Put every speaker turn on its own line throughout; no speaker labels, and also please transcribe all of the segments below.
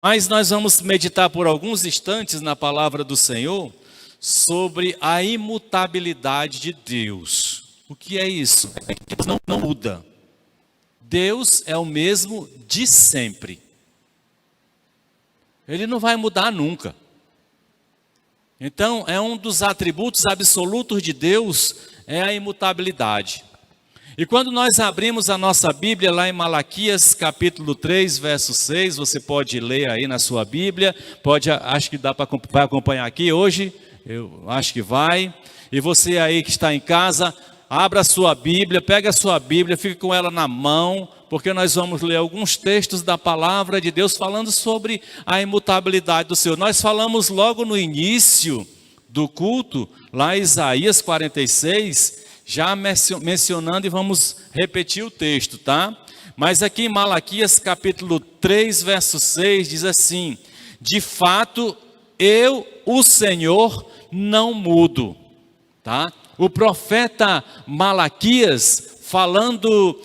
Mas nós vamos meditar por alguns instantes na palavra do Senhor sobre a imutabilidade de Deus. O que é isso? Deus não muda. Deus é o mesmo de sempre. Ele não vai mudar nunca. Então, é um dos atributos absolutos de Deus, é a imutabilidade. E quando nós abrimos a nossa Bíblia lá em Malaquias, capítulo 3, verso 6, você pode ler aí na sua Bíblia, acho que dá para acompanhar aqui hoje, eu acho que vai. E você aí que está em casa, abra a sua Bíblia, pega a sua Bíblia, fique com ela na mão, porque nós vamos ler alguns textos da palavra de Deus falando sobre a imutabilidade do Senhor. Nós falamos logo no início do culto, lá em Isaías 46, já mencionando, e vamos repetir o texto, tá? Mas aqui em Malaquias capítulo 3, verso 6, diz assim: de fato, eu, o Senhor, não mudo, tá? O profeta Malaquias, falando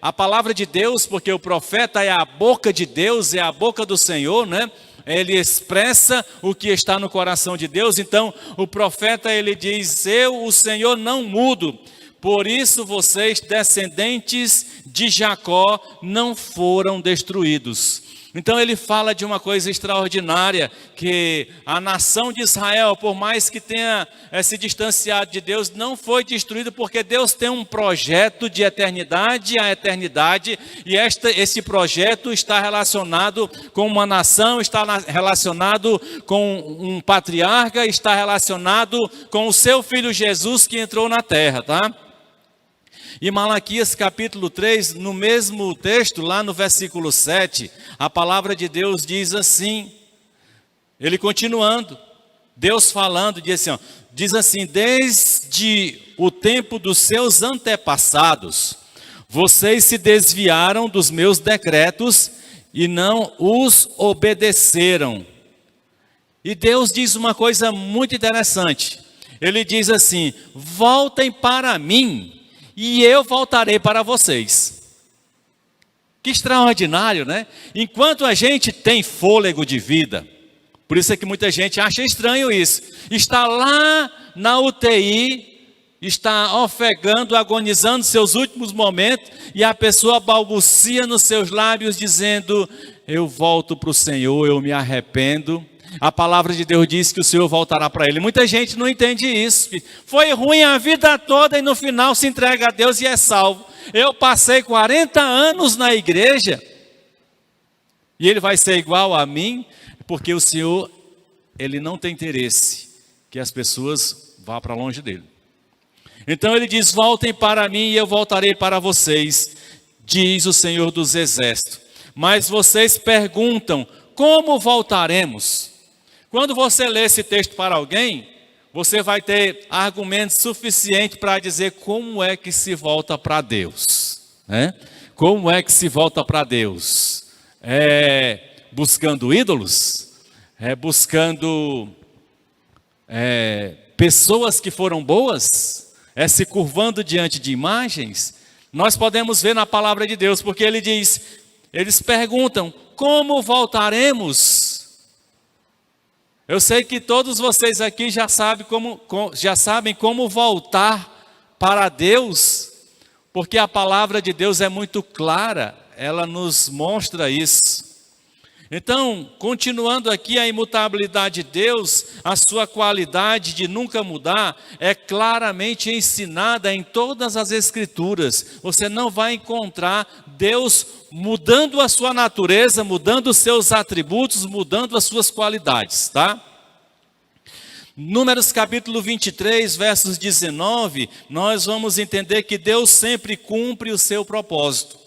a palavra de Deus, porque o profeta é a boca de Deus, é a boca do Senhor, né? Ele expressa o que está no coração de Deus. Então o profeta, ele diz: eu, o Senhor, não mudo, por isso vocês, descendentes de Jacó, não foram destruídos. Então ele fala de uma coisa extraordinária, que a nação de Israel, por mais que tenha se distanciado de Deus, não foi destruída, porque Deus tem um projeto de eternidade a eternidade, e esse projeto está relacionado com uma nação, está relacionado com um patriarca, está relacionado com o seu filho Jesus que entrou na terra, tá? E Malaquias capítulo 3, no mesmo texto, lá no versículo 7, a palavra de Deus diz assim, ele continuando, Deus falando, diz assim: desde o tempo dos seus antepassados, vocês se desviaram dos meus decretos e não os obedeceram. E Deus diz uma coisa muito interessante, ele diz assim: voltem para mim, e eu voltarei para vocês. Que extraordinário, né? Enquanto a gente tem fôlego de vida, por isso é que muita gente acha estranho isso, está lá na UTI, está ofegando, agonizando seus últimos momentos, e a pessoa balbucia nos seus lábios dizendo: eu volto para o Senhor, eu me arrependo. A palavra de Deus diz que o Senhor voltará para ele. Muita gente não entende isso. Foi ruim a vida toda e no final se entrega a Deus e é salvo. Eu passei 40 anos na igreja e ele vai ser igual a mim, porque o Senhor, ele não tem interesse que as pessoas vá para longe dele. Então ele diz: voltem para mim e eu voltarei para vocês, diz o Senhor dos Exércitos. Mas vocês perguntam: como voltaremos? Quando você lê esse texto para alguém, você vai ter argumentos suficientes para dizer como é que se volta para Deus, né? Como é que se volta para Deus? Buscando ídolos? Buscando pessoas que foram boas? Se curvando diante de imagens? Nós podemos ver na palavra de Deus, porque ele diz, eles perguntam: como voltaremos? Eu sei que todos vocês aqui já sabem como voltar para Deus, porque a palavra de Deus é muito clara, ela nos mostra isso. Então, continuando aqui, a imutabilidade de Deus, a sua qualidade de nunca mudar, é claramente ensinada em todas as Escrituras. Você não vai encontrar Deus mudando a sua natureza, mudando os seus atributos, mudando as suas qualidades, tá? Números capítulo 23, versos 19, nós vamos entender que Deus sempre cumpre o seu propósito.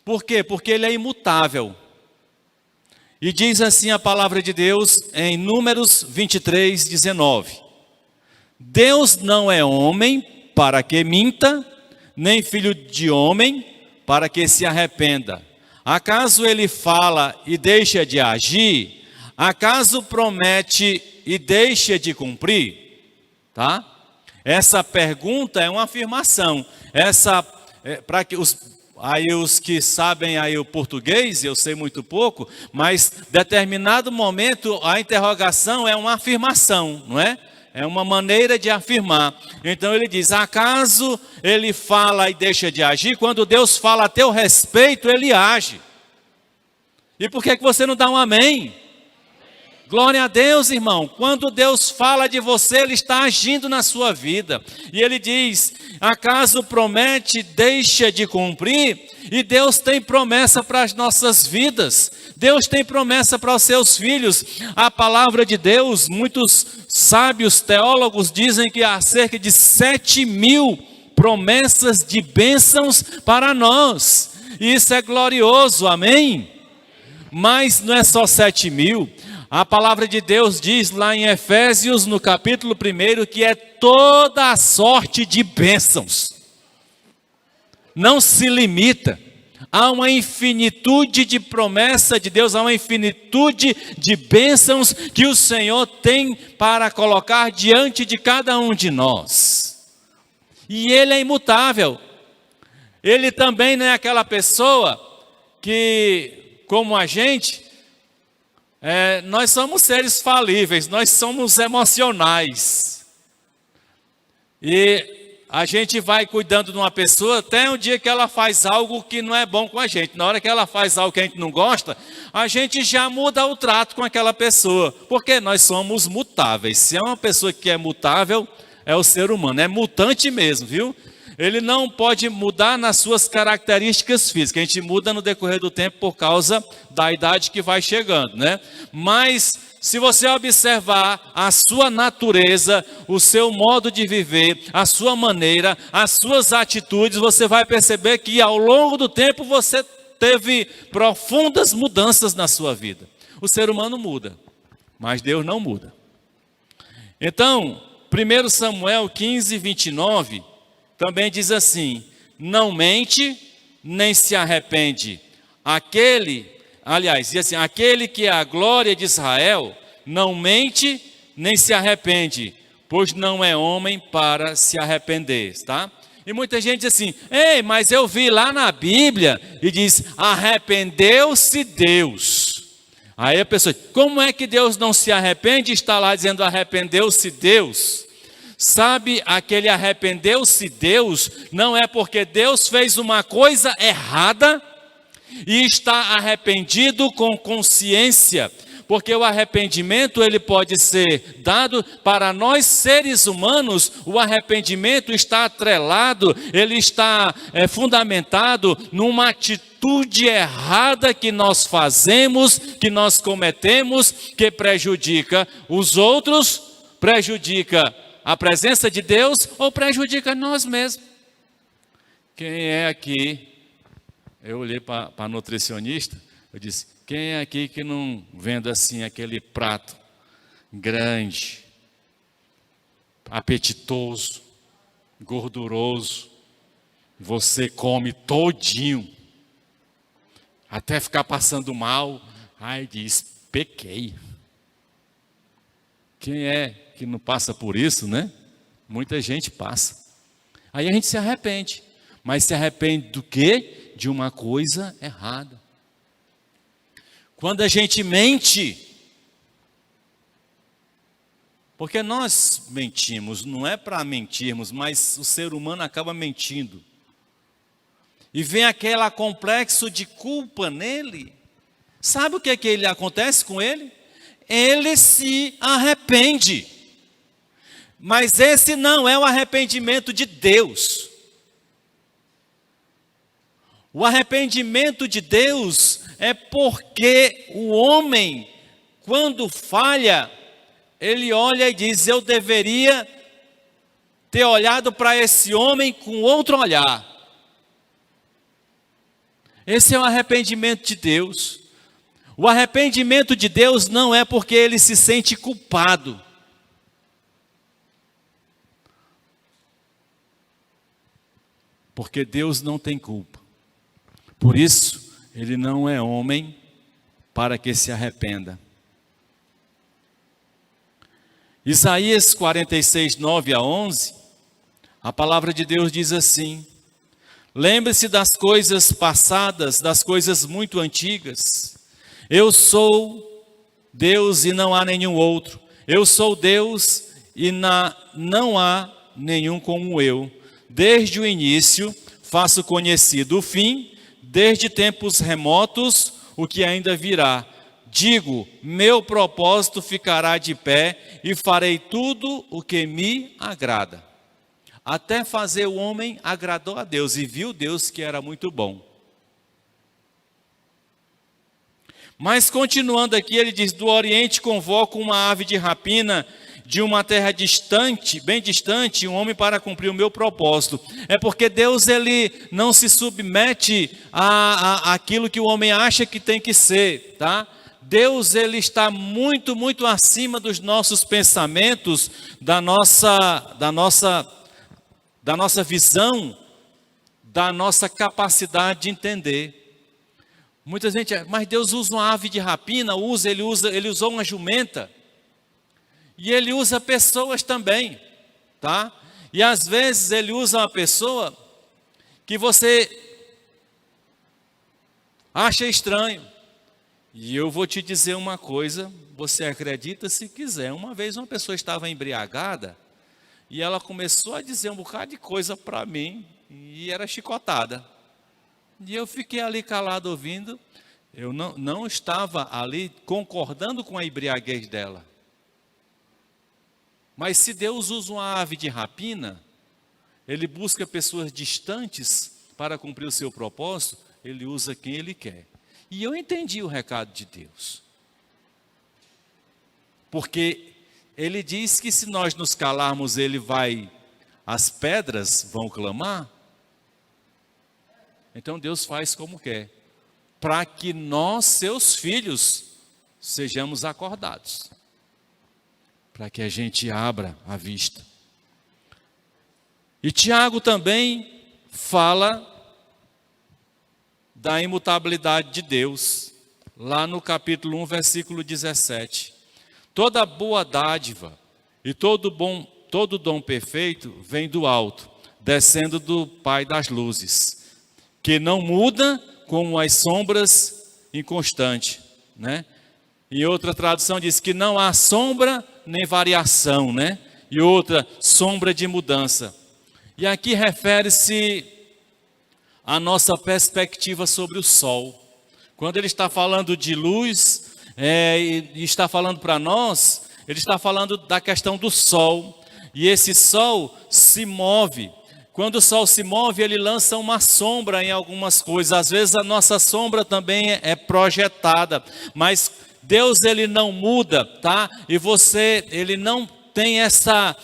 Por quê? Porque Ele é imutável. E diz assim a palavra de Deus em Números 23, 19. Deus não é homem para que minta, nem filho de homem para que se arrependa. Acaso ele fala e deixa de agir? Acaso promete e deixa de cumprir? Tá? Essa pergunta é uma afirmação. Para que aí os que sabem aí o português, eu sei muito pouco, mas determinado momento a interrogação é uma afirmação, não é? É uma maneira de afirmar. Então ele diz, acaso ele fala e deixa de agir? Quando Deus fala a teu respeito, ele age. E por que você não dá um amém? Glória a Deus, irmão. Quando Deus fala de você, Ele está agindo na sua vida. E Ele diz, acaso promete, deixa de cumprir? E Deus tem promessa para as nossas vidas. Deus tem promessa para os seus filhos. A palavra de Deus, muitos sábios teólogos dizem que há cerca de 7.000 promessas de bênçãos para nós. E isso é glorioso, amém? Mas não é só 7.000. A palavra de Deus diz lá em Efésios, no capítulo 1, que é toda a sorte de bênçãos. Não se limita. Há uma infinitude de promessa de Deus, há uma infinitude de bênçãos que o Senhor tem para colocar diante de cada um de nós. E Ele é imutável. Ele também não é aquela pessoa que, como a gente... nós somos seres falíveis, nós somos emocionais. E a gente vai cuidando de uma pessoa até um dia que ela faz algo que não é bom com a gente. Na hora que ela faz algo que a gente não gosta, a gente já muda o trato com aquela pessoa. Porque nós somos mutáveis. Se é uma pessoa que é mutável, é o ser humano. É mutante mesmo, viu? Ele não pode mudar nas suas características físicas. A gente muda no decorrer do tempo por causa da idade que vai chegando, né? Mas se você observar a sua natureza, o seu modo de viver, a sua maneira, as suas atitudes, você vai perceber que ao longo do tempo você teve profundas mudanças na sua vida. O ser humano muda, mas Deus não muda. Então, 1 Samuel 15, 29... também diz assim, não mente, nem se arrepende. Diz assim, aquele que é a glória de Israel, não mente, nem se arrepende, pois não é homem para se arrepender, tá? E muita gente diz assim, ei, mas eu vi lá na Bíblia, e diz, arrependeu-se Deus. Aí a pessoa, como é que Deus não se arrepende? Está lá dizendo, arrependeu-se Deus. Sabe, aquele arrependeu-se Deus, não é porque Deus fez uma coisa errada e está arrependido com consciência, porque o arrependimento ele pode ser dado para nós seres humanos, o arrependimento está atrelado, ele está fundamentado numa atitude errada que nós fazemos, que nós cometemos, que prejudica os outros, prejudica a presença de Deus ou prejudica nós mesmos. Quem é aqui? Eu olhei para a nutricionista, eu disse, quem é aqui que não vendo assim aquele prato grande, apetitoso, gorduroso, você come todinho, até ficar passando mal, aí diz, pequei. Quem é que não passa por isso, né? Muita gente passa. Aí a gente se arrepende. Mas se arrepende do quê? De uma coisa errada. Quando a gente mente, porque nós mentimos, não é para mentirmos, mas o ser humano acaba mentindo. E vem aquele complexo de culpa nele. Sabe o que ele acontece com ele? Ele se arrepende. Mas esse não é o arrependimento de Deus. O arrependimento de Deus é porque o homem, quando falha, ele olha e diz, eu deveria ter olhado para esse homem com outro olhar. Esse é o arrependimento de Deus. O arrependimento de Deus não é porque ele se sente culpado. Porque Deus não tem culpa. Por isso, ele não é homem para que se arrependa. Isaías 46, 9 a 11, a palavra de Deus diz assim, Lembre-se das coisas passadas, das coisas muito antigas. Eu sou Deus e não há nenhum outro. Eu sou Deus e não há nenhum como eu. Desde o início faço conhecido o fim, desde tempos remotos o que ainda virá. Digo, meu propósito ficará de pé e farei tudo o que me agrada. Até fazer o homem agradou a Deus e viu Deus que era muito bom. Mas continuando aqui, ele diz, do Oriente convoco uma ave de rapina, de uma terra distante, bem distante, um homem para cumprir o meu propósito. É porque Deus, ele não se submete àquilo que o homem acha que tem que ser, tá? Deus, ele está muito, muito acima dos nossos pensamentos, da nossa visão, da nossa capacidade de entender. Muita gente, mas Deus usa uma ave de rapina, ele usou uma jumenta. E ele usa pessoas também, tá? E às vezes ele usa uma pessoa que você acha estranho. E eu vou te dizer uma coisa, você acredita se quiser. Uma vez uma pessoa estava embriagada e ela começou a dizer um bocado de coisa para mim e era chicotada. E eu fiquei ali calado ouvindo. Eu não estava ali concordando com a embriaguez dela. Mas se Deus usa uma ave de rapina, ele busca pessoas distantes para cumprir o seu propósito, ele usa quem ele quer. E eu entendi o recado de Deus. Porque ele diz que se nós nos calarmos, as pedras vão clamar. Então Deus faz como quer, para que nós, seus filhos, sejamos acordados. Para que a gente abra a vista. E Tiago também fala da imutabilidade de Deus, lá no capítulo 1, versículo 17. Toda boa dádiva e todo dom perfeito vem do alto, descendo do Pai das luzes, que não muda como as sombras inconstante, né? E outra tradução diz que não há sombra nem variação, né? E outra, sombra de mudança. E aqui refere-se à nossa perspectiva sobre o sol. Quando ele está falando de luz, e está falando para nós, ele está falando da questão do sol. E esse sol se move. Quando o sol se move, ele lança uma sombra em algumas coisas. Às vezes a nossa sombra também é projetada, mas Deus, ele não muda, tá? E ele não tem essa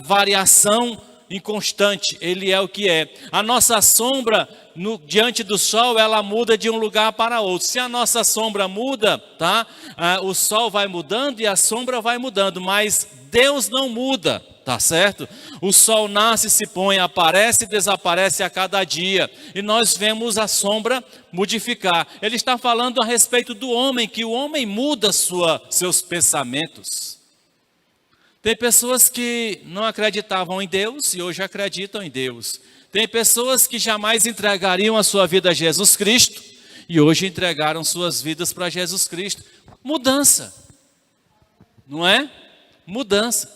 variação inconstante, ele é o que é. A nossa sombra, diante do sol, ela muda de um lugar para outro. Se a nossa sombra muda, tá? O sol vai mudando e a sombra vai mudando, mas Deus não muda. Tá certo? O sol nasce, se põe, aparece e desaparece a cada dia. E nós vemos a sombra modificar. Ele está falando a respeito do homem, que o homem muda seus pensamentos. Tem pessoas que não acreditavam em Deus e hoje acreditam em Deus. Tem pessoas que jamais entregariam a sua vida a Jesus Cristo e hoje entregaram suas vidas para Jesus Cristo. Mudança. Não é? Mudança.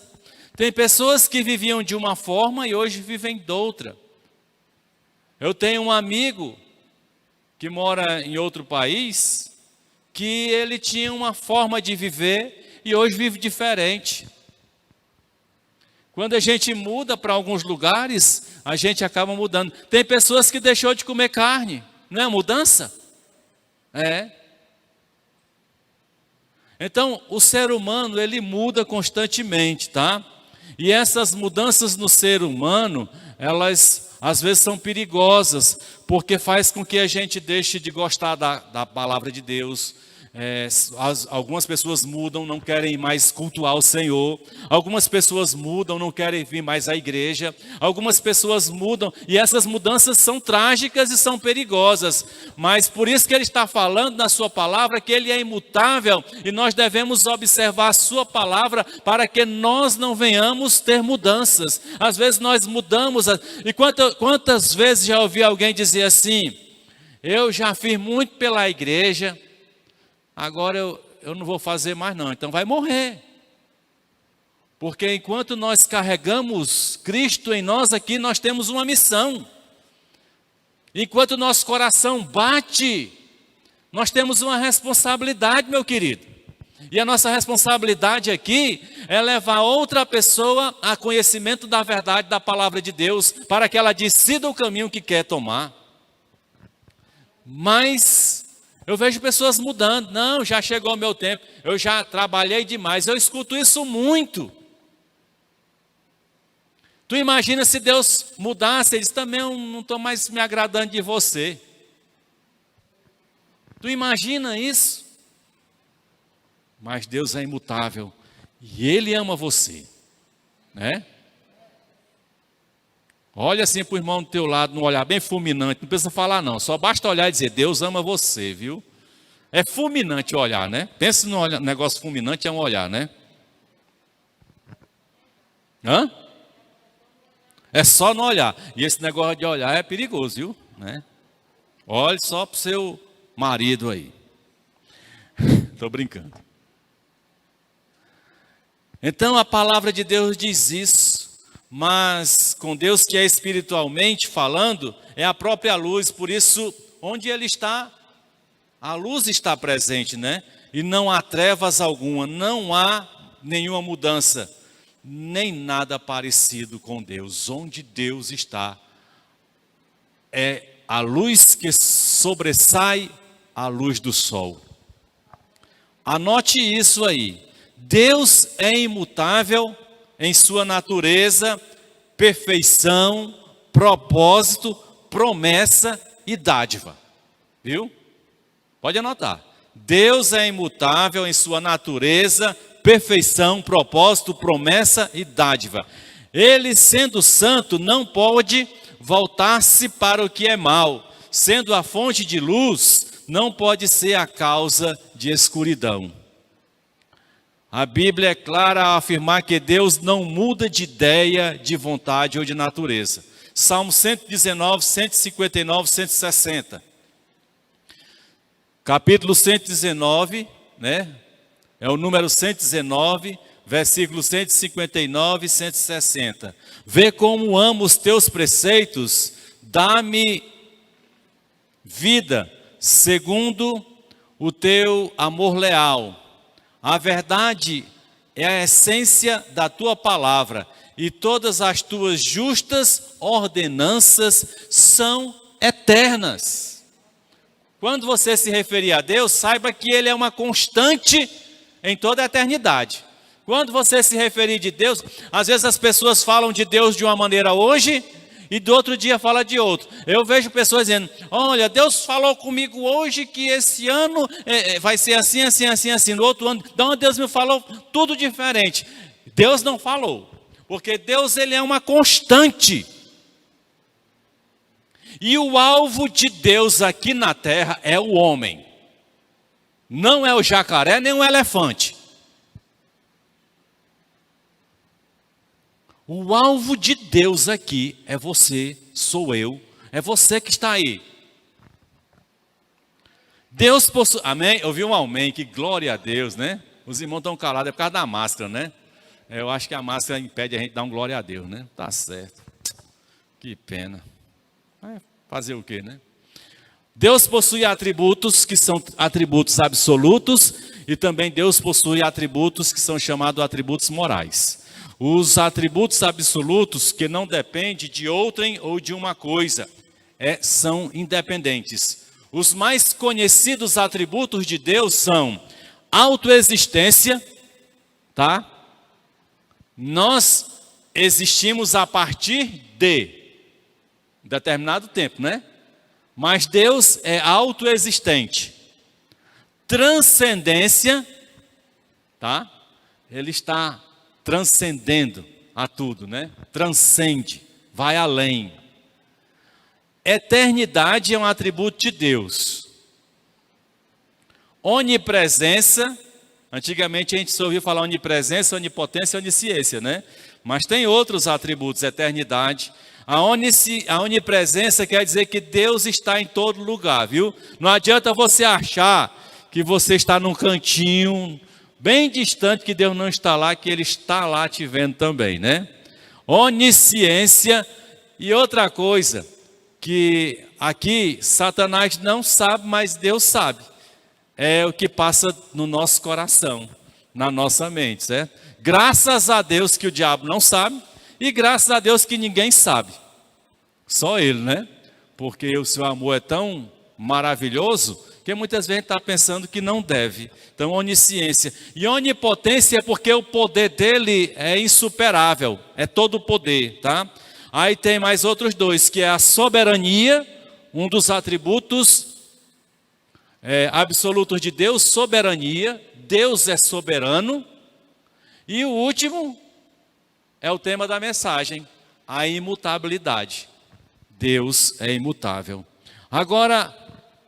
Tem pessoas que viviam de uma forma e hoje vivem de outra. Eu tenho um amigo que mora em outro país, que ele tinha uma forma de viver e hoje vive diferente. Quando a gente muda para alguns lugares, a gente acaba mudando. Tem pessoas que deixou de comer carne, não é mudança? É. Então, o ser humano, ele muda constantemente, tá? E essas mudanças no ser humano, elas às vezes são perigosas, porque faz com que a gente deixe de gostar da palavra de Deus, Algumas pessoas mudam, não querem mais cultuar o Senhor. Algumas pessoas mudam, não querem vir mais à igreja. Algumas pessoas mudam, e essas mudanças são trágicas e são perigosas. Mas por isso que ele está falando na sua palavra que ele é imutável, e nós devemos observar a sua palavra para que nós não venhamos ter mudanças. Às vezes nós mudamos, e quantas vezes já ouvi alguém dizer assim: eu já fiz muito pela igreja, agora eu não vou fazer mais não, então vai morrer. Porque enquanto nós carregamos Cristo em nós aqui, nós temos uma missão. Enquanto nosso coração bate, nós temos uma responsabilidade, meu querido. E a nossa responsabilidade aqui é levar outra pessoa a conhecimento da verdade da palavra de Deus, para que ela decida o caminho que quer tomar. Mas eu vejo pessoas mudando. Não, já chegou o meu tempo, eu já trabalhei demais. Eu escuto isso muito. Tu imagina se Deus mudasse, ele diz: também eu não estou mais me agradando de você. Tu imagina isso? Mas Deus é imutável e Ele ama você, né? Olha assim para o irmão do teu lado, num olhar bem fulminante, não precisa falar não, só basta olhar e dizer: Deus ama você, viu? É fulminante o olhar, né? Pensa num negócio fulminante, é um olhar, né? Hã? É só no olhar, e esse negócio de olhar é perigoso, viu? Né? Olhe só para o seu marido aí. Estou brincando. Então a palavra de Deus diz isso. Mas com Deus que é espiritualmente falando, é a própria luz, por isso onde Ele está, a luz está presente, né? E não há trevas alguma, não há nenhuma mudança, nem nada parecido com Deus. Onde Deus está, é a luz que sobressai a luz do sol. Anote isso aí, Deus é imutável em sua natureza, perfeição, propósito, promessa e dádiva. Viu? Pode anotar. Deus é imutável em sua natureza, perfeição, propósito, promessa e dádiva. Ele, sendo santo, não pode voltar-se para o que é mal. Sendo a fonte de luz, não pode ser a causa de escuridão. A Bíblia é clara a afirmar que Deus não muda de ideia, de vontade ou de natureza. Salmo 119, 159, 160. Capítulo 119, né? É o número 119, versículos 159 e 160. Vê como amo os teus preceitos, dá-me vida, segundo o teu amor leal. A verdade é a essência da tua palavra, e todas as tuas justas ordenanças são eternas. Quando você se referir a Deus, saiba que Ele é uma constante em toda a eternidade. Quando você se referir de Deus, às vezes as pessoas falam de Deus de uma maneira hoje, e do outro dia fala de outro. Eu vejo pessoas dizendo: olha, Deus falou comigo hoje que esse ano vai ser assim, assim, assim, assim. No outro ano, então Deus me falou tudo diferente. Deus não falou, porque Deus, Ele é uma constante. E o alvo de Deus aqui na terra é o homem. Não é o jacaré, nem o elefante. O alvo de Deus aqui é você, sou eu, é você que está aí. Deus possui... Amém? Eu vi um amém, que glória a Deus, né? Os irmãos estão calados, é por causa da máscara, né? Eu acho que a máscara impede a gente dar um glória a Deus, né? Tá certo. Que pena. Fazer o quê, né? Deus possui atributos que são atributos absolutos, e também Deus possui atributos que são chamados atributos morais. Os atributos absolutos que não dependem de outrem ou de uma coisa, são independentes. Os mais conhecidos atributos de Deus são autoexistência, tá? Nós existimos a partir de determinado tempo, né? Mas Deus é autoexistente. transcendência, tá? Ele está transcendendo a tudo, né? Transcende, vai além. Eternidade é um atributo de Deus. Onipresença, antigamente a gente só ouviu falar onipresença, onipotência e onisciência, né? Mas tem outros atributos, eternidade. A onipresença quer dizer que Deus está em todo lugar, viu? Não adianta você achar que você está num cantinho bem distante, que Deus não está lá, que Ele está lá te vendo também, né? Onisciência. E outra coisa, que aqui Satanás não sabe, mas Deus sabe. É o que passa no nosso coração, na nossa mente, certo? Graças a Deus que o diabo não sabe, e graças a Deus que ninguém sabe. Só ele, né? Porque o seu amor é tão maravilhoso, que muitas vezes está pensando que não deve. Então, onisciência. E onipotência é porque o poder dele é insuperável, é todo o poder, tá? Aí tem mais outros dois, que é a soberania, um dos atributos absolutos de Deus, soberania, Deus é soberano. E o último é o tema da mensagem, a imutabilidade. Deus é imutável. Agora,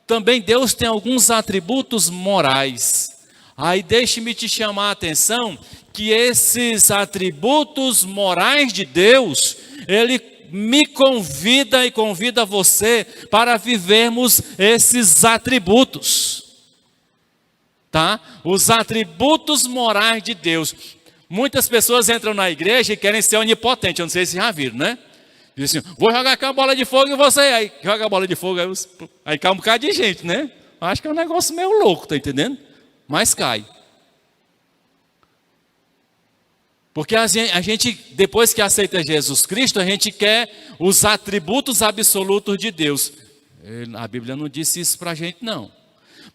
também Deus tem alguns atributos morais. Aí deixe-me te chamar a atenção que esses atributos morais de Deus, Ele me convida e convida você para vivermos esses atributos. Tá? Os atributos morais de Deus. Muitas pessoas entram na igreja e querem ser onipotentes, eu não sei se já viram, né? Diz assim, vou jogar com a bola de fogo e você aí joga a bola de fogo, aí cai um bocado de gente, né? Acho que é um negócio meio louco, tá entendendo? Mas cai. Porque a gente, depois que aceita Jesus Cristo, a gente quer os atributos absolutos de Deus. A Bíblia não disse isso para a gente, não.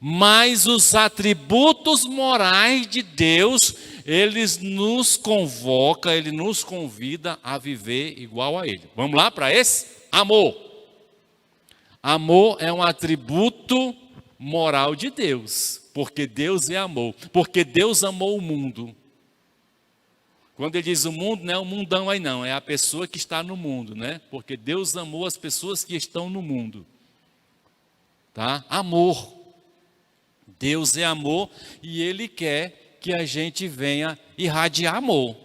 Mas os atributos morais de Deus, eles nos convoca, Ele nos convida a viver igual a Ele. Vamos lá para esse? Amor. Amor é um atributo moral de Deus, porque Deus é amor, porque Deus amou o mundo. Quando ele diz o mundo, não é o mundão aí não, é a pessoa que está no mundo, né? Porque Deus amou as pessoas que estão no mundo. Tá? Amor. Deus é amor e Ele quer que a gente venha irradiar amor.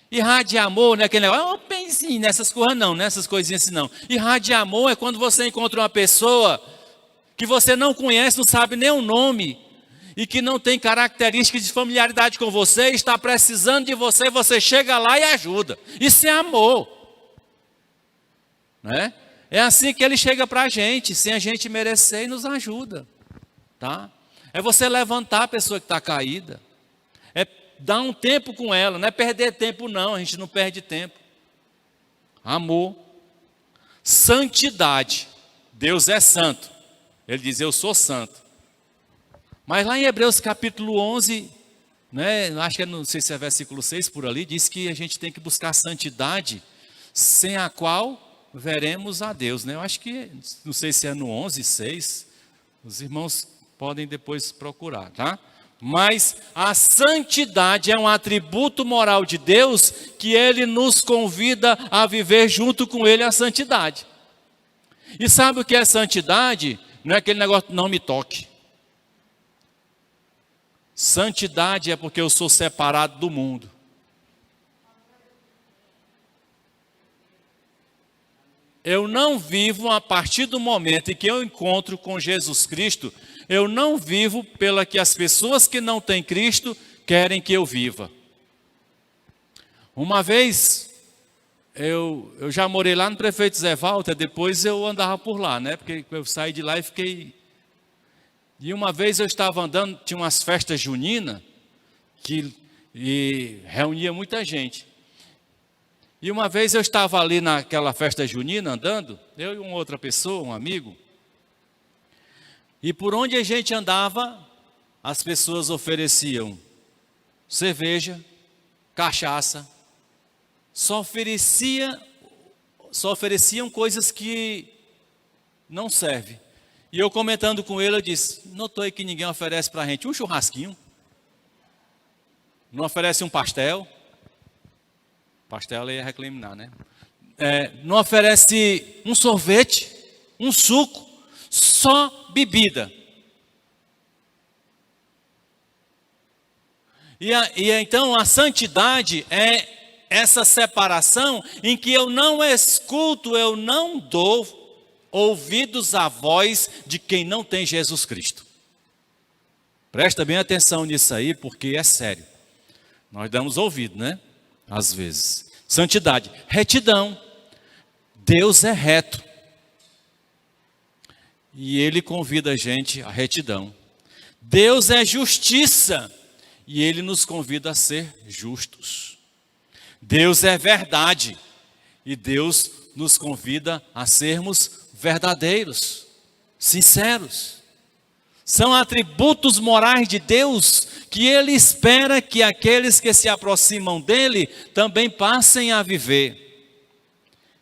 Irradiar amor não é aquele negócio, oh, pense nessas coisas não, nessas coisinhas assim não. Irradiar amor é quando você encontra uma pessoa que você não conhece, não sabe nem o nome, e que não tem características de familiaridade com você, está precisando de você, você chega lá e ajuda. Isso é amor. Né? É assim que Ele chega para a gente, sem a gente merecer e nos ajuda. Tá? É você levantar a pessoa que está caída. É dar um tempo com ela. Não é perder tempo não, a gente não perde tempo. Amor. Santidade. Deus é santo. Ele diz, eu sou santo. Mas lá em Hebreus capítulo 11, né, acho que não sei se é versículo 6 por ali, diz que a gente tem que buscar santidade, sem a qual veremos a Deus. Né? Eu acho que, não sei se é no 11, 6, os irmãos podem depois procurar, tá? Mas a santidade é um atributo moral de Deus que Ele nos convida a viver junto com Ele a santidade. E sabe o que é santidade? Não é aquele negócio, não me toque. Santidade é porque eu sou separado do mundo. Eu não vivo a partir do momento em que eu encontro com Jesus Cristo, eu não vivo pela que as pessoas que não têm Cristo querem que eu viva. Uma vez, eu já morei lá no Prefeito Zé Walter, depois eu andava por lá, né? Porque eu saí de lá e fiquei... E uma vez eu estava andando, tinha umas festas juninas, e reunia muita gente. E uma vez eu estava ali naquela festa junina andando, eu e uma outra pessoa, um amigo, e por onde a gente andava, as pessoas ofereciam cerveja, cachaça, só ofereciam coisas que não servem. E eu comentando com ele, eu disse, notou aí que ninguém oferece para a gente um churrasquinho? Não oferece um pastel? Pastel ela ia reclamar, né? Não oferece um sorvete, um suco, só bebida. E então a santidade é essa separação em que eu não escuto, eu não dou ouvidos à voz de quem não tem Jesus Cristo. Presta bem atenção nisso aí, porque é sério. Nós damos ouvido, né? Às vezes. Santidade, retidão. Deus é reto. E Ele convida a gente à retidão. Deus é justiça. E Ele nos convida a ser justos. Deus é verdade. E Deus nos convida a sermos verdadeiros, sinceros. São atributos morais de Deus que Ele espera que aqueles que se aproximam dEle também passem a viver.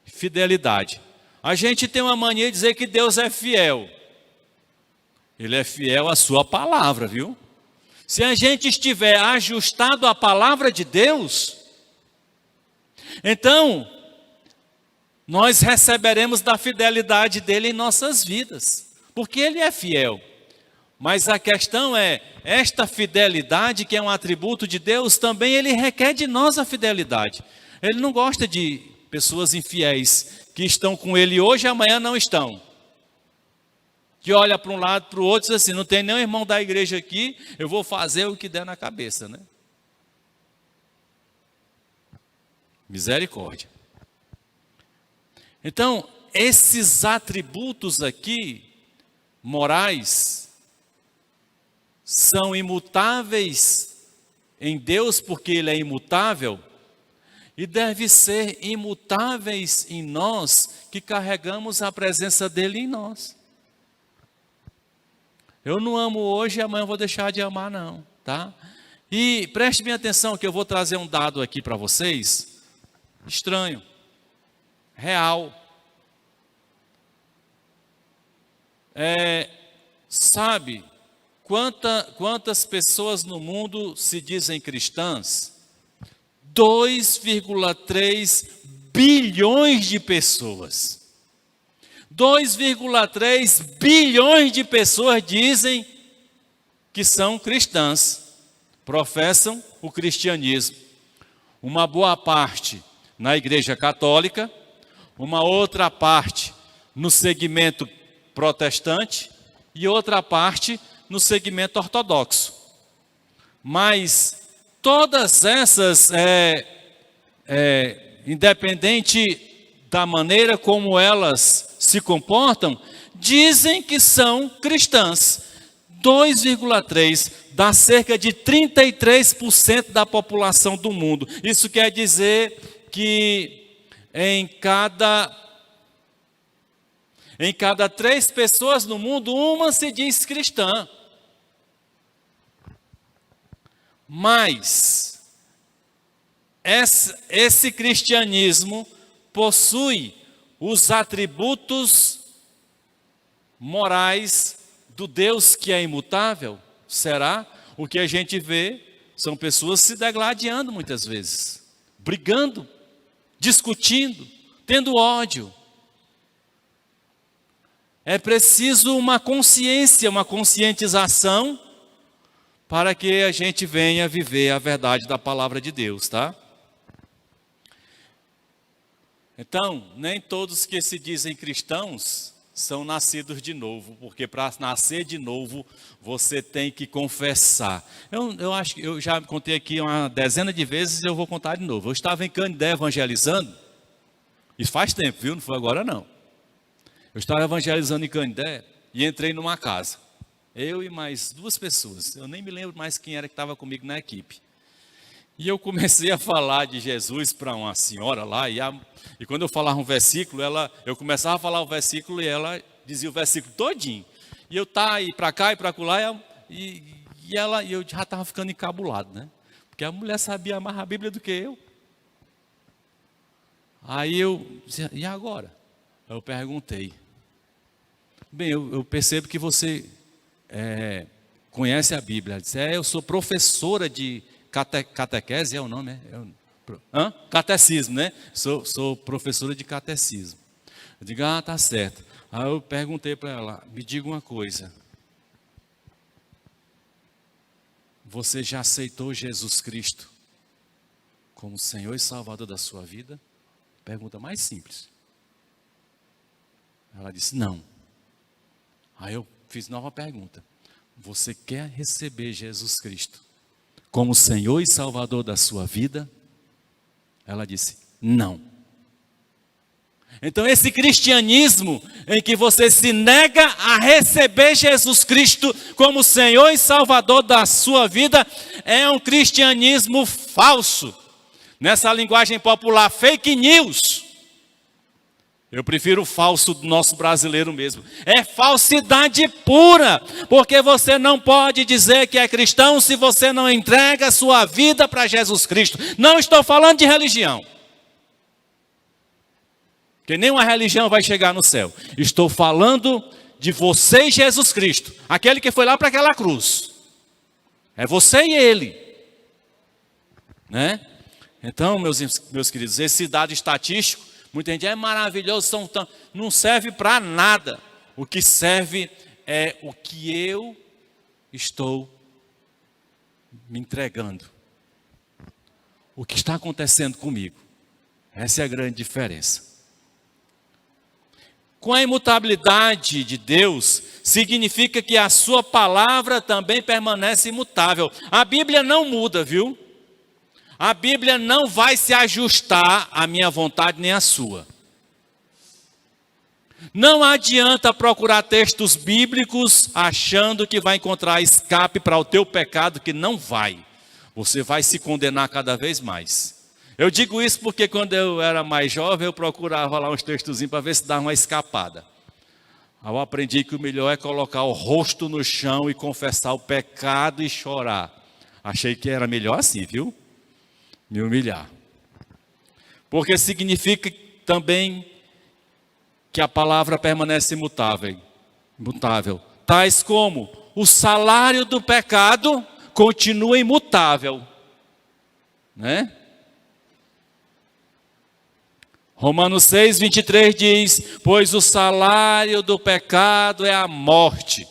Fidelidade. A gente tem uma mania de dizer que Deus é fiel. Ele é fiel à sua palavra, viu? Se a gente estiver ajustado à palavra de Deus, então nós receberemos da fidelidade dele em nossas vidas, porque ele é fiel. Mas a questão é, esta fidelidade que é um atributo de Deus, também ele requer de nós a fidelidade. Ele não gosta de pessoas infiéis, que estão com ele hoje e amanhã não estão. Que olha para um lado, para o outro e diz assim, não tem nenhum irmão da igreja aqui, eu vou fazer o que der na cabeça, né? Misericórdia. Então, esses atributos aqui, morais, são imutáveis em Deus, porque Ele é imutável, e devem ser imutáveis em nós, que carregamos a presença dEle em nós. Eu não amo hoje e amanhã eu vou deixar de amar não, tá? E preste bem atenção que eu vou trazer um dado aqui para vocês, estranho, real. Sabe, quantas pessoas no mundo se dizem cristãs? 2,3 bilhões de pessoas. 2,3 bilhões de pessoas dizem que são cristãs, professam o cristianismo. Uma boa parte na Igreja Católica, uma outra parte no segmento protestante e outra parte no segmento ortodoxo. Mas todas essas, independente da maneira como elas se comportam, dizem que são cristãs. 2,3 dá cerca de 33% da população do mundo. Isso quer dizer que em cada 3 pessoas no mundo, uma se diz cristã. Mas esse cristianismo possui os atributos morais do Deus que é imutável? Será? O que a gente vê são pessoas se degladiando muitas vezes, brigando, discutindo, tendo ódio. É preciso uma consciência, uma conscientização para que a gente venha viver a verdade da palavra de Deus, tá? Então, nem todos que se dizem cristãos são nascidos de novo, porque para nascer de novo, você tem que confessar. Eu acho que eu já contei aqui uma dezena de vezes e eu vou contar de novo. Eu estava em Canindé evangelizando, isso faz tempo, viu? Não foi agora não. Eu estava evangelizando em Canindé e entrei numa casa. Eu e mais 2 pessoas. Eu nem me lembro mais quem era que estava comigo na equipe. E eu comecei a falar de Jesus para uma senhora lá, e quando eu falava um versículo, eu começava a falar o versículo e ela dizia o versículo todinho. E eu e para cá e para lá, e eu já estava ficando encabulado, né? Porque a mulher sabia mais a Bíblia do que eu. Aí eu dizia, e agora? Eu perguntei, Bem, eu percebo que você conhece a Bíblia. Ela disse, eu sou professora de catequese, é o nome? Catecismo, né? Sou professora de catecismo. Eu digo, tá certo. Aí eu perguntei para ela, me diga uma coisa. Você já aceitou Jesus Cristo como Senhor e Salvador da sua vida? Pergunta mais simples. Ela disse, não. Aí eu fiz nova pergunta. Você quer receber Jesus Cristo como Senhor e Salvador da sua vida? Ela disse, não. Então esse cristianismo em que você se nega a receber Jesus Cristo como Senhor e Salvador da sua vida é um cristianismo falso. Nessa linguagem popular, fake news. Eu prefiro o falso do nosso brasileiro mesmo. É falsidade pura, porque você não pode dizer que é cristão se você não entrega a sua vida para Jesus Cristo. Não estou falando de religião. Porque nenhuma religião vai chegar no céu. Estou falando de você e Jesus Cristo. Aquele que foi lá para aquela cruz. É você e ele. Né? Então, meus queridos, esse dado estatístico, muita gente é maravilhoso, não serve para nada. O que serve é o que eu estou me entregando. O que está acontecendo comigo. Essa é a grande diferença. Com a imutabilidade de Deus, significa que a sua palavra também permanece imutável. A Bíblia não muda, viu? A Bíblia não vai se ajustar à minha vontade nem à sua. Não adianta procurar textos bíblicos achando que vai encontrar escape para o teu pecado, que não vai. Você vai se condenar cada vez mais. Eu digo isso porque quando eu era mais jovem, eu procurava lá uns textozinhos para ver se dava uma escapada. Eu aprendi que o melhor é colocar o rosto no chão e confessar o pecado e chorar. Achei que era melhor assim, viu? Me humilhar. Porque significa também que a palavra permanece imutável. Tais como o salário do pecado continua imutável. Né? Romanos 6, 23 diz, pois o salário do pecado é a morte.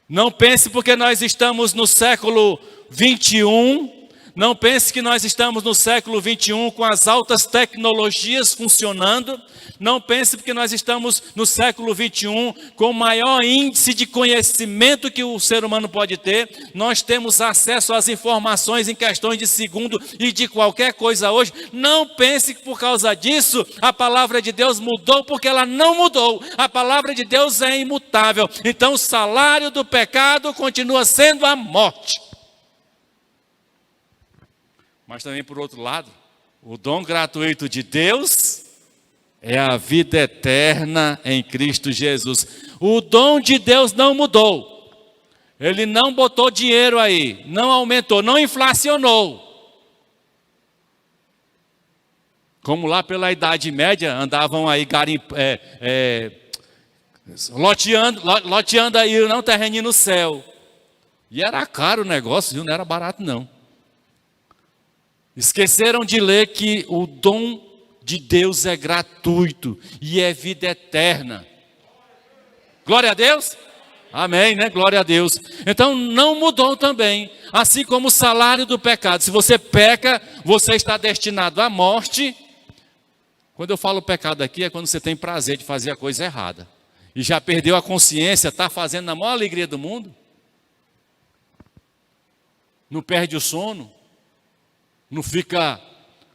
Não pense porque nós estamos no século 21, não pense que nós estamos no século 21 com as altas tecnologias funcionando, não pense porque nós estamos no século 21 com o maior índice de conhecimento que o ser humano pode ter, nós temos acesso às informações em questões de segundo e de qualquer coisa hoje. Não pense que por causa disso a palavra de Deus mudou, porque ela não mudou. A palavra de Deus é imutável. Então o salário do pecado continua sendo a morte. Mas também, por outro lado, o dom gratuito de Deus é a vida eterna em Cristo Jesus. O dom de Deus não mudou. Ele não botou dinheiro aí, não aumentou, não inflacionou. Como lá pela Idade Média, andavam aí loteando aí um terreninho no céu. E era caro o negócio, viu? Não era barato não. Esqueceram de ler que o dom de Deus é gratuito e é vida eterna. Glória a Deus? Amém, né? Glória a Deus. Então não mudou também. Assim como o salário do pecado. Se você peca, você está destinado à morte. Quando eu falo pecado aqui, é quando você tem prazer de fazer a coisa errada. E já perdeu a consciência, está fazendo na maior alegria do mundo. Não perde o sono. Não fica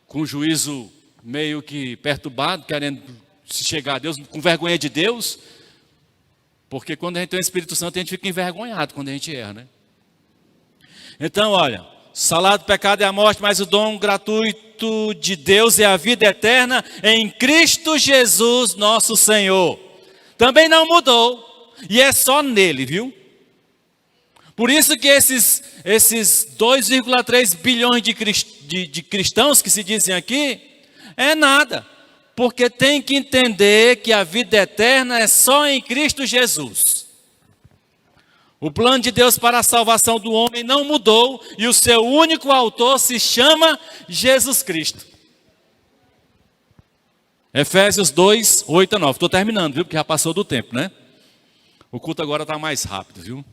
com o juízo meio que perturbado, querendo se chegar a Deus, com vergonha de Deus. Porque quando a gente tem o Espírito Santo, a gente fica envergonhado quando a gente erra, né? Então, olha, o salário do pecado é a morte, mas o dom gratuito de Deus é a vida eterna em Cristo Jesus, nosso Senhor. Também não mudou, e é só nele, viu? Por isso que esses 2,3 bilhões de cristãos que se dizem aqui, é nada. Porque tem que entender que a vida eterna é só em Cristo Jesus. O plano de Deus para a salvação do homem não mudou e o seu único autor se chama Jesus Cristo. Efésios 2, 8 a 9. Estou terminando, viu? Porque já passou do tempo, né? O culto agora está mais rápido, viu?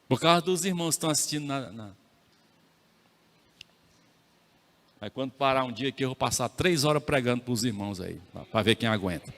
Por causa dos irmãos que estão assistindo Aí quando parar um dia aqui, eu vou passar 3 horas pregando para os irmãos aí, para ver quem aguenta.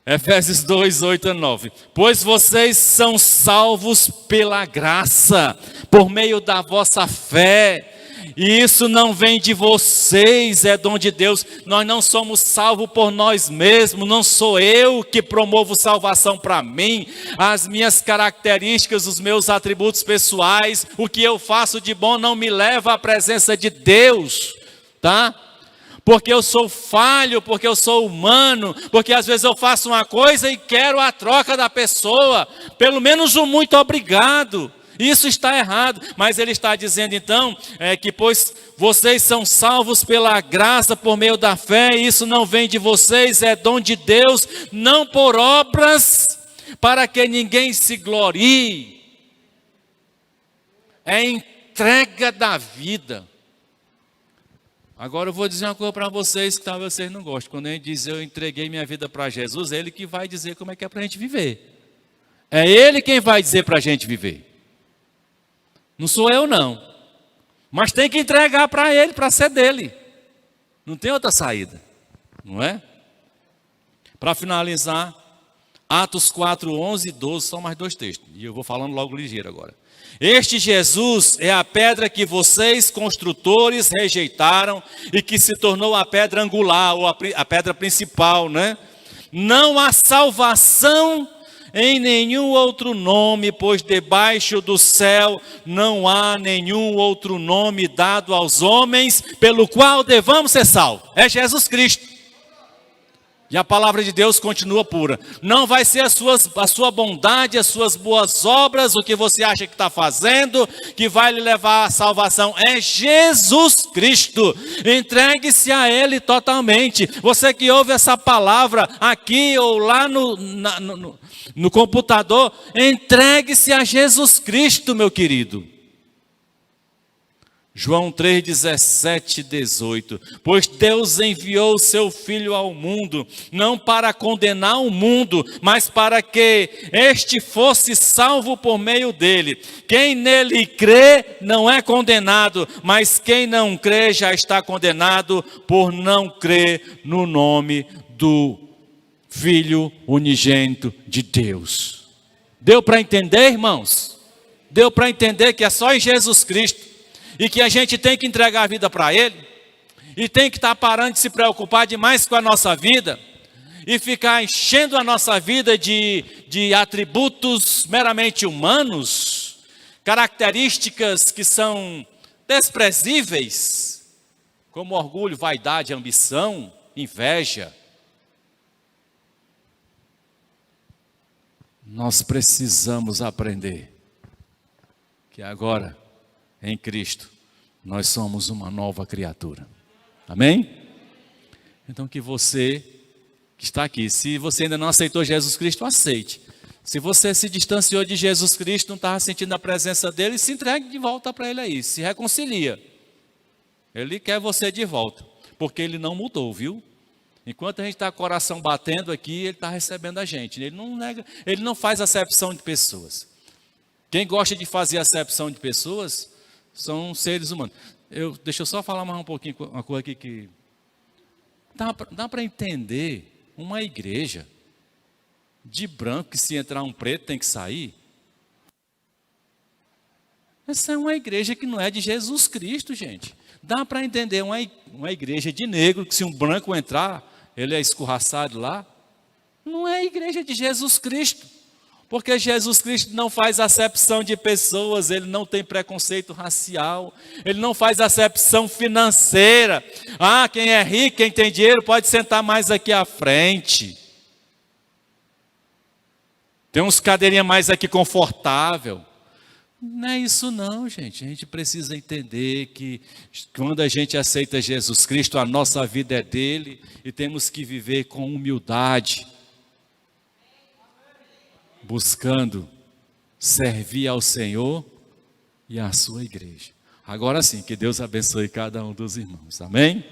Efésios 2, 8 a 9. Pois vocês são salvos pela graça, por meio da vossa fé. E isso não vem de vocês, é dom de Deus. Nós não somos salvos por nós mesmos. Não sou eu que promovo salvação para mim. As minhas características, os meus atributos pessoais, o que eu faço de bom não me leva à presença de Deus, tá? Porque eu sou falho, porque eu sou humano, porque às vezes eu faço uma coisa e quero a troca da pessoa, pelo menos um muito obrigado. Isso está errado, mas ele está dizendo então que pois vocês são salvos pela graça por meio da fé, e isso não vem de vocês, é dom de Deus, não por obras, para que ninguém se glorie. É entrega da vida. Agora eu vou dizer uma coisa para vocês que talvez vocês não gostem. Quando a gente diz eu entreguei minha vida para Jesus, é Ele que vai dizer como é que é para a gente viver. É Ele quem vai dizer para a gente viver. Não sou eu não. Mas tem que entregar para Ele, para ser dele. Não tem outra saída. Não é? Para finalizar, Atos 4, 11 e 12, são mais 2 textos. E eu vou falando logo ligeiro agora. Este Jesus é a pedra que vocês, construtores, rejeitaram e que se tornou a pedra angular, ou a pedra principal, né? Não há salvação em nenhum outro nome, pois debaixo do céu não há nenhum outro nome dado aos homens pelo qual devamos ser salvos. É Jesus Cristo. E a palavra de Deus continua pura. Não vai ser a sua bondade, as suas boas obras, o que você acha que está fazendo, que vai lhe levar à salvação. É Jesus Cristo. Entregue-se a Ele totalmente. Você que ouve essa palavra aqui ou lá no computador, entregue-se a Jesus Cristo, meu querido. João 3, 17 e 18. Pois Deus enviou o seu Filho ao mundo, não para condenar o mundo, mas para que este fosse salvo por meio dele. Quem nele crê não é condenado, mas quem não crê já está condenado por não crer no nome do Filho unigênito de Deus. Deu para entender, irmãos? Deu para entender que é só em Jesus Cristo. E que a gente tem que entregar a vida para Ele, e tem que estar parando de se preocupar demais com a nossa vida, e ficar enchendo a nossa vida de atributos meramente humanos, características que são desprezíveis, como orgulho, vaidade, ambição, inveja. Nós precisamos aprender que agora, em Cristo, nós somos uma nova criatura. Amém? Então que você que está aqui, se você ainda não aceitou Jesus Cristo, aceite. Se você se distanciou de Jesus Cristo, não estava sentindo a presença dele, se entregue de volta para Ele aí, se reconcilia. Ele quer você de volta, porque Ele não mudou, viu? Enquanto a gente está com o coração batendo aqui, Ele está recebendo a gente. Ele não nega, Ele não faz acepção de pessoas. Quem gosta de fazer acepção de pessoas são seres humanos. Deixa eu só falar mais um pouquinho, uma coisa aqui que dá para entender uma igreja de branco que se entrar um preto tem que sair. Essa é uma igreja que não é de Jesus Cristo, gente. Dá para entender uma igreja de negro que se um branco entrar, ele é escorraçado lá. Não é a igreja de Jesus Cristo. Porque Jesus Cristo não faz acepção de pessoas, Ele não tem preconceito racial, Ele não faz acepção financeira. Ah, quem é rico, quem tem dinheiro, pode sentar mais aqui à frente. Tem uns cadeirinhas mais aqui confortável. Não é isso não, gente. A gente precisa entender que quando a gente aceita Jesus Cristo, a nossa vida é dele e temos que viver com humildade, buscando servir ao Senhor e à sua igreja. Agora sim, que Deus abençoe cada um dos irmãos. Amém?